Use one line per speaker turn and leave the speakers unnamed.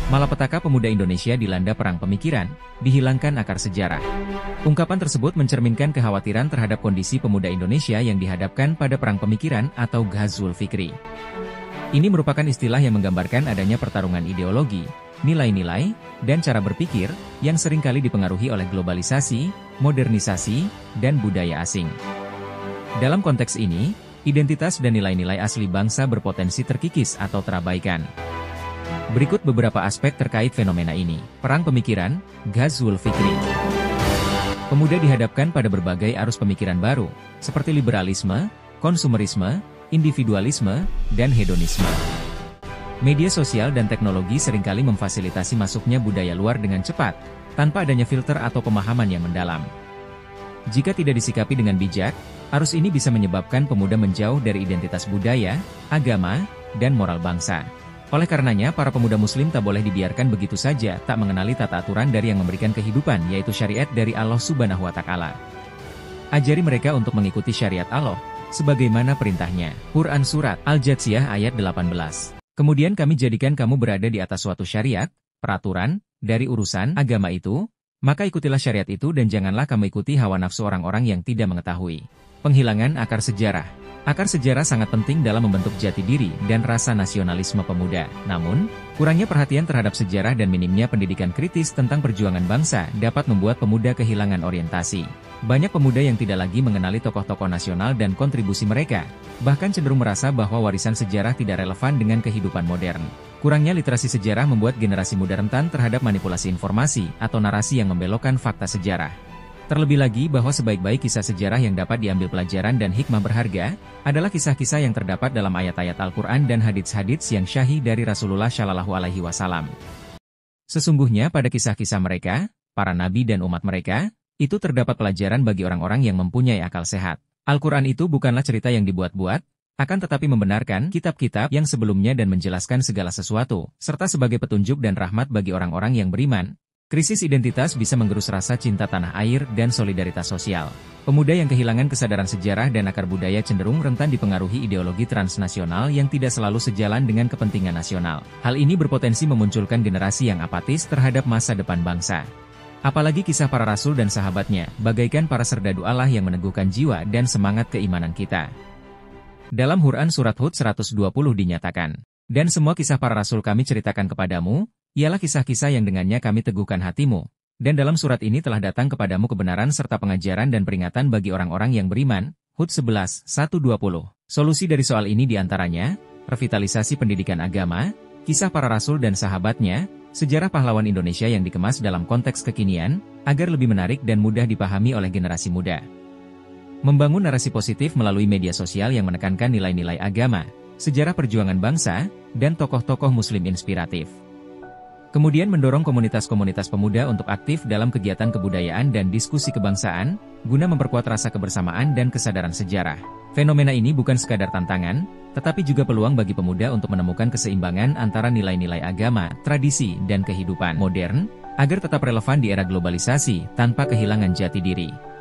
Malapetaka pemuda Indonesia dilanda perang pemikiran, dihilangkan akar sejarah. Ungkapan tersebut mencerminkan kekhawatiran terhadap kondisi pemuda Indonesia yang dihadapkan pada perang pemikiran atau Ghazwul Fikri. Ini merupakan istilah yang menggambarkan adanya pertarungan ideologi, nilai-nilai, dan cara berpikir, yang seringkali dipengaruhi oleh globalisasi, modernisasi, dan budaya asing. Dalam konteks ini, identitas dan nilai-nilai asli bangsa berpotensi terkikis atau terabaikan. Berikut beberapa aspek terkait fenomena ini. Perang pemikiran, Ghazwul Fikri. Pemuda dihadapkan pada berbagai arus pemikiran baru, seperti liberalisme, konsumerisme, individualisme, dan hedonisme. Media sosial dan teknologi seringkali memfasilitasi masuknya budaya luar dengan cepat, tanpa adanya filter atau pemahaman yang mendalam. Jika tidak disikapi dengan bijak, arus ini bisa menyebabkan pemuda menjauh dari identitas budaya, agama, dan moral bangsa. Oleh karenanya, para pemuda muslim tak boleh dibiarkan begitu saja, tak mengenali tata aturan dari yang memberikan kehidupan, yaitu syariat dari Allah Subhanahu wa Ta'ala. Ajari mereka untuk mengikuti syariat Allah, sebagaimana perintahnya. Quran Surat Al-Jathiyah ayat 18. Kemudian kami jadikan kamu berada di atas suatu syariat, peraturan, dari urusan agama itu, maka ikutilah syariat itu dan janganlah kamu ikuti hawa nafsu orang-orang yang tidak mengetahui. Penghilangan akar sejarah. Akar sejarah sangat penting dalam membentuk jati diri dan rasa nasionalisme pemuda. Namun, kurangnya perhatian terhadap sejarah dan minimnya pendidikan kritis tentang perjuangan bangsa dapat membuat pemuda kehilangan orientasi. Banyak pemuda yang tidak lagi mengenali tokoh-tokoh nasional dan kontribusi mereka, bahkan cenderung merasa bahwa warisan sejarah tidak relevan dengan kehidupan modern. Kurangnya literasi sejarah membuat generasi muda rentan terhadap manipulasi informasi atau narasi yang membelokkan fakta sejarah. Terlebih lagi bahwa sebaik-baik kisah sejarah yang dapat diambil pelajaran dan hikmah berharga, adalah kisah-kisah yang terdapat dalam ayat-ayat Al-Quran dan hadits-hadits yang syahih dari Rasulullah Shallallahu Alaihi Wasallam. Sesungguhnya pada kisah-kisah mereka, para nabi dan umat mereka, itu terdapat pelajaran bagi orang-orang yang mempunyai akal sehat. Al-Quran itu bukanlah cerita yang dibuat-buat, akan tetapi membenarkan kitab-kitab yang sebelumnya dan menjelaskan segala sesuatu, serta sebagai petunjuk dan rahmat bagi orang-orang yang beriman. Krisis identitas bisa menggerus rasa cinta tanah air dan solidaritas sosial. Pemuda yang kehilangan kesadaran sejarah dan akar budaya cenderung rentan dipengaruhi ideologi transnasional yang tidak selalu sejalan dengan kepentingan nasional. Hal ini berpotensi memunculkan generasi yang apatis terhadap masa depan bangsa. Apalagi kisah para rasul dan sahabatnya, bagaikan para serdadu Allah yang meneguhkan jiwa dan semangat keimanan kita. Dalam Quran Surat Hud 120 dinyatakan, "Dan semua kisah para rasul kami ceritakan kepadamu, ialah kisah-kisah yang dengannya kami teguhkan hatimu. Dan dalam surat ini telah datang kepadamu kebenaran serta pengajaran dan peringatan bagi orang-orang yang beriman." Hud 11, 120. Solusi dari soal ini diantaranya, revitalisasi pendidikan agama, kisah para rasul dan sahabatnya, sejarah pahlawan Indonesia yang dikemas dalam konteks kekinian, agar lebih menarik dan mudah dipahami oleh generasi muda. Membangun narasi positif melalui media sosial yang menekankan nilai-nilai agama, sejarah perjuangan bangsa, dan tokoh-tokoh muslim inspiratif. Kemudian mendorong komunitas-komunitas pemuda untuk aktif dalam kegiatan kebudayaan dan diskusi kebangsaan, guna memperkuat rasa kebersamaan dan kesadaran sejarah. Fenomena ini bukan sekadar tantangan, tetapi juga peluang bagi pemuda untuk menemukan keseimbangan antara nilai-nilai agama, tradisi, dan kehidupan modern, agar tetap relevan di era globalisasi, tanpa kehilangan jati diri.